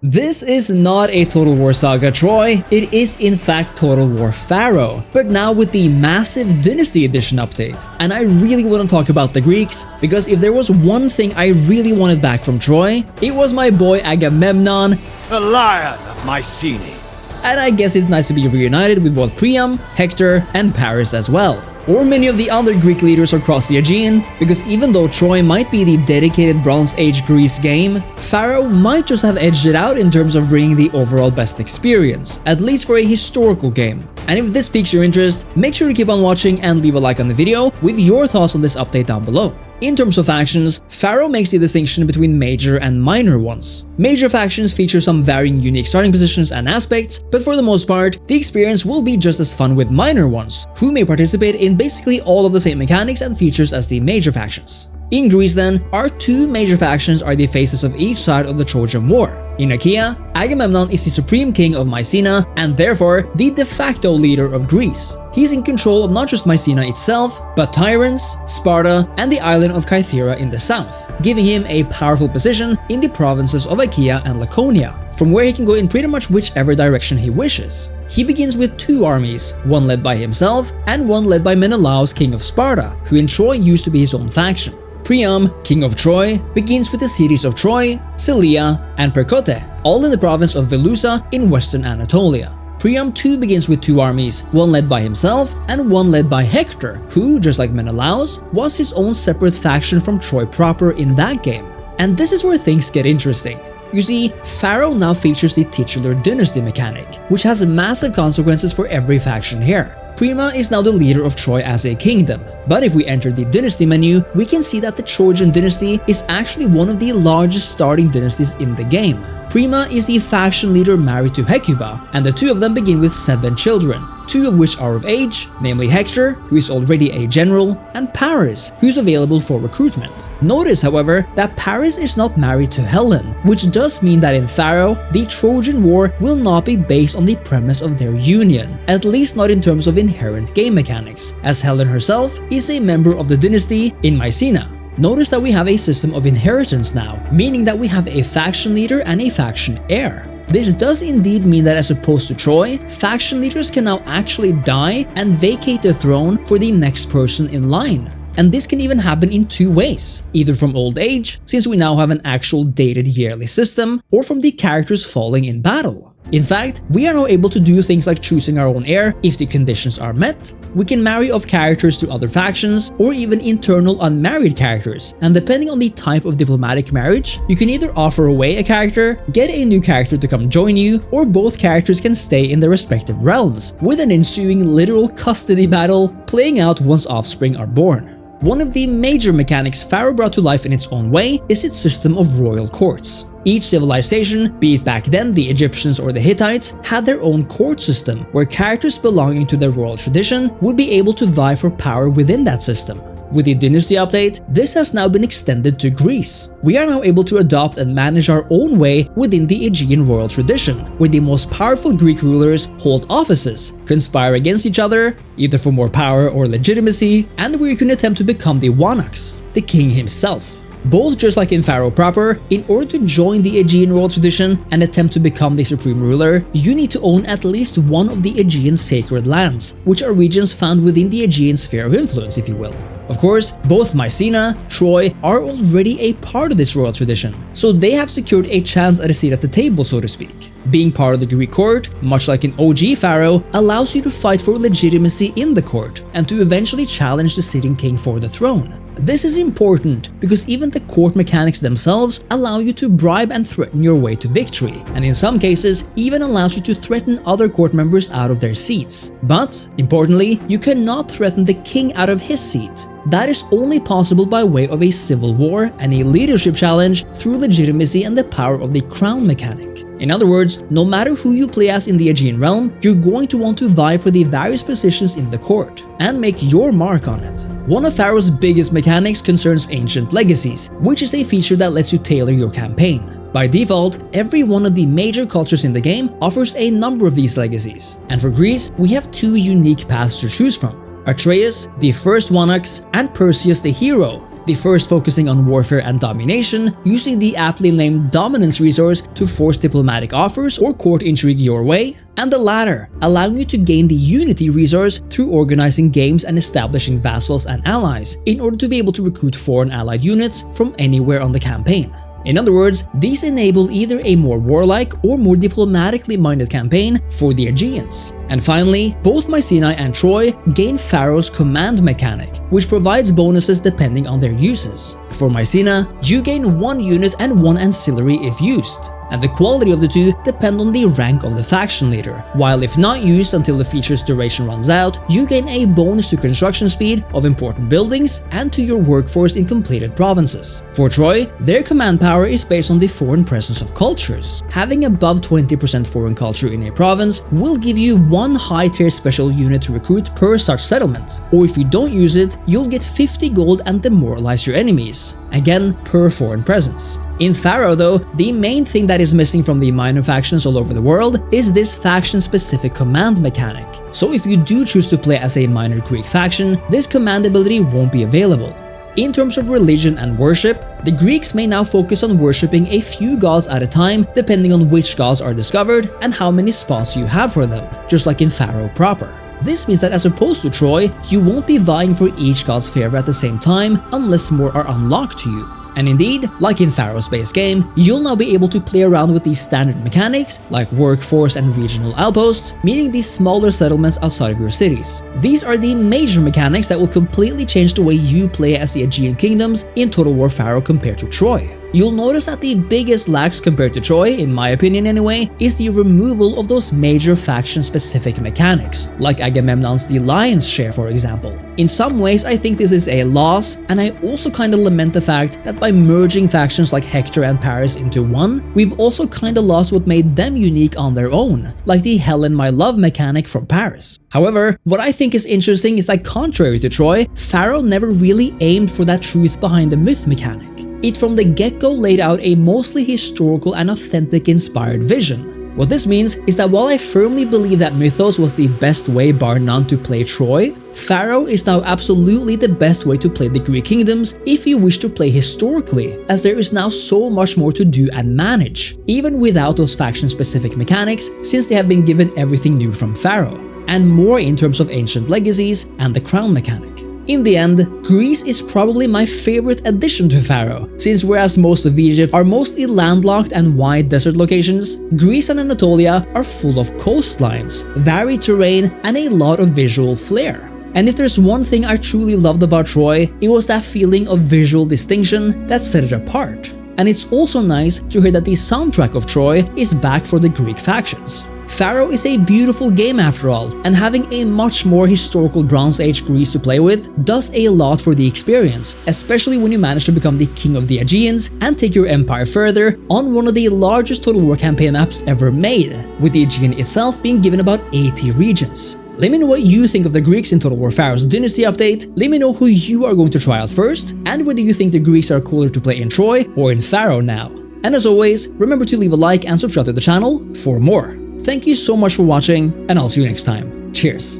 This is not a Total War Saga Troy, it is in fact Total War Pharaoh, but now with the massive Dynasty Edition update. And I really want to talk about the Greeks, because if there was one thing I really wanted back from Troy, it was my boy Agamemnon, the Lion of Mycenae. And I guess it's nice to be reunited with both Priam, Hector, and Paris as well. Or many of the other Greek leaders across the Aegean, because even though Troy might be the dedicated Bronze Age Greece game, Pharaoh might just have edged it out in terms of bringing the overall best experience, at least for a historical game. And if this piques your interest, make sure to keep on watching and leave a like on the video with your thoughts on this update down below. In terms of factions, Pharaoh makes the distinction between major and minor ones. Major factions feature some varying unique starting positions and aspects, but for the most part, the experience will be just as fun with minor ones, who may participate in basically all of the same mechanics and features as the major factions. In Greece then, our two major factions are the faces of each side of the Trojan War. In Achaea, Agamemnon is the supreme king of Mycenae and therefore the de facto leader of Greece. He's in control of not just Mycenae itself, but Tyrants, Sparta, and the island of Kythera in the south, giving him a powerful position in the provinces of Achaea and Laconia, from where he can go in pretty much whichever direction he wishes. He begins with two armies, one led by himself and one led by Menelaus, king of Sparta, who in Troy used to be his own faction. Priam, king of Troy, begins with the cities of Troy, Celeia, and Percote, all in the province of Velusa in western Anatolia. Priam too begins with two armies, one led by himself and one led by Hector, who, just like Menelaus, was his own separate faction from Troy proper in that game. And this is where things get interesting. You see, Pharaoh now features the titular dynasty mechanic, which has massive consequences for every faction here. Prima is now the leader of Troy as a kingdom, but if we enter the dynasty menu, we can see that the Trojan dynasty is actually one of the largest starting dynasties in the game. Prima is the faction leader married to Hecuba, and the two of them begin with 7 children, 2 of which are of age, namely Hector, who is already a general, and Paris, who is available for recruitment. Notice, however, that Paris is not married to Helen, which does mean that in Pharaoh, the Trojan War will not be based on the premise of their union, at least not in terms of inherent game mechanics, as Helen herself is a member of the dynasty in Mycenae. Notice that we have a system of inheritance now, meaning that we have a faction leader and a faction heir. This does indeed mean that as opposed to Troy, faction leaders can now actually die and vacate the throne for the next person in line. And this can even happen in 2 ways, either from old age, since we now have an actual dated yearly system, or from the characters falling in battle. In fact, we are now able to do things like choosing our own heir if the conditions are met. We can marry off characters to other factions, or even internal unmarried characters, and depending on the type of diplomatic marriage, you can either offer away a character, get a new character to come join you, or both characters can stay in their respective realms, with an ensuing literal custody battle playing out once offspring are born. One of the major mechanics Pharaoh brought to life in its own way is its system of royal courts. Each civilization, be it back then the Egyptians or the Hittites, had their own court system where characters belonging to their royal tradition would be able to vie for power within that system. With the Dynasty update, this has now been extended to Greece. We are now able to adopt and manage our own way within the Aegean royal tradition, where the most powerful Greek rulers hold offices, conspire against each other, either for more power or legitimacy, and where you can attempt to become the Wanaks, the king himself. Both just like in Pharaoh proper, in order to join the Aegean royal tradition and attempt to become the supreme ruler, you need to own at least one of the Aegean sacred lands, which are regions found within the Aegean sphere of influence, if you will. Of course, both Mycenae, Troy are already a part of this royal tradition, so they have secured a chance at a seat at the table, so to speak. Being part of the Greek court, much like an OG Pharaoh, allows you to fight for legitimacy in the court and to eventually challenge the sitting king for the throne. This is important because even the court mechanics themselves allow you to bribe and threaten your way to victory, and in some cases even allows you to threaten other court members out of their seats. But, importantly, you cannot threaten the king out of his seat. That is only possible by way of a civil war and a leadership challenge through legitimacy and the power of the crown mechanic. In other words, no matter who you play as in the Aegean realm, you're going to want to vie for the various positions in the court and make your mark on it. One of Pharaoh's biggest mechanics concerns ancient legacies, which is a feature that lets you tailor your campaign. By default, every one of the major cultures in the game offers a number of these legacies, and for Greece, we have 2 unique paths to choose from. Atreus, the first Wanaks, and Perseus the hero, the first focusing on warfare and domination, using the aptly named dominance resource to force diplomatic offers or court intrigue your way, and the latter, allowing you to gain the unity resource through organizing games and establishing vassals and allies in order to be able to recruit foreign allied units from anywhere on the campaign. In other words, these enable either a more warlike or more diplomatically minded campaign for the Aegeans. And finally, both Mycenae and Troy gain Pharaoh's command mechanic, which provides bonuses depending on their uses. For Mycenae, you gain 1 unit and 1 ancillary if used, and the quality of the two depend on the rank of the faction leader, while if not used until the feature's duration runs out, you gain a bonus to construction speed of important buildings and to your workforce in completed provinces. For Troy, their command power is based on the foreign presence of cultures. Having above 20% foreign culture in a province will give you 1 high-tier special unit to recruit per such settlement, or if you don't use it, you'll get 50 gold and demoralize your enemies, again per foreign presence. In Pharaoh though, the main thing that is missing from the minor factions all over the world is this faction-specific command mechanic. So if you do choose to play as a minor Greek faction, this command ability won't be available. In terms of religion and worship, the Greeks may now focus on worshipping a few gods at a time depending on which gods are discovered and how many spots you have for them, just like in Pharaoh proper. This means that as opposed to Troy, you won't be vying for each god's favor at the same time unless more are unlocked to you. And indeed, like in Pharaoh's base game, you'll now be able to play around with these standard mechanics like workforce and regional outposts, meaning these smaller settlements outside of your cities. These are the major mechanics that will completely change the way you play as the Aegean kingdoms in Total War Pharaoh compared to Troy. You'll notice that the biggest lacks compared to Troy, in my opinion anyway, is the removal of those major faction-specific mechanics, like Agamemnon's The Lion's Share for example. In some ways, I think this is a loss, and I also kinda lament the fact that by merging factions like Hector and Paris into one, we've also kinda lost what made them unique on their own, like the Helen My Love mechanic from Paris. However, what I think is interesting is that contrary to Troy, Pharaoh never really aimed for that truth behind the myth mechanic. It from the get-go laid out a mostly historical and authentic inspired vision. What this means is that while I firmly believe that Mythos was the best way bar none to play Troy, Pharaoh is now absolutely the best way to play the Greek kingdoms if you wish to play historically, as there is now so much more to do and manage, even without those faction-specific mechanics, since they have been given everything new from Pharaoh, and more in terms of ancient legacies and the crown mechanic. In the end, Greece is probably my favorite addition to Pharaoh, since whereas most of Egypt are mostly landlocked and wide desert locations, Greece and Anatolia are full of coastlines, varied terrain, and a lot of visual flair. And if there's one thing I truly loved about Troy, it was that feeling of visual distinction that set it apart. And it's also nice to hear that the soundtrack of Troy is back for the Greek factions. Pharaoh is a beautiful game after all, and having a much more historical Bronze Age Greece to play with does a lot for the experience, especially when you manage to become the king of the Aegeans and take your empire further on one of the largest Total War campaign maps ever made, with the Aegean itself being given about 80 regions. Let me know what you think of the Greeks in Total War Pharaoh's Dynasty update, let me know who you are going to try out first, and whether you think the Greeks are cooler to play in Troy or in Pharaoh now. And as always, remember to leave a like and subscribe to the channel for more. Thank you so much for watching, and I'll see you next time. Cheers!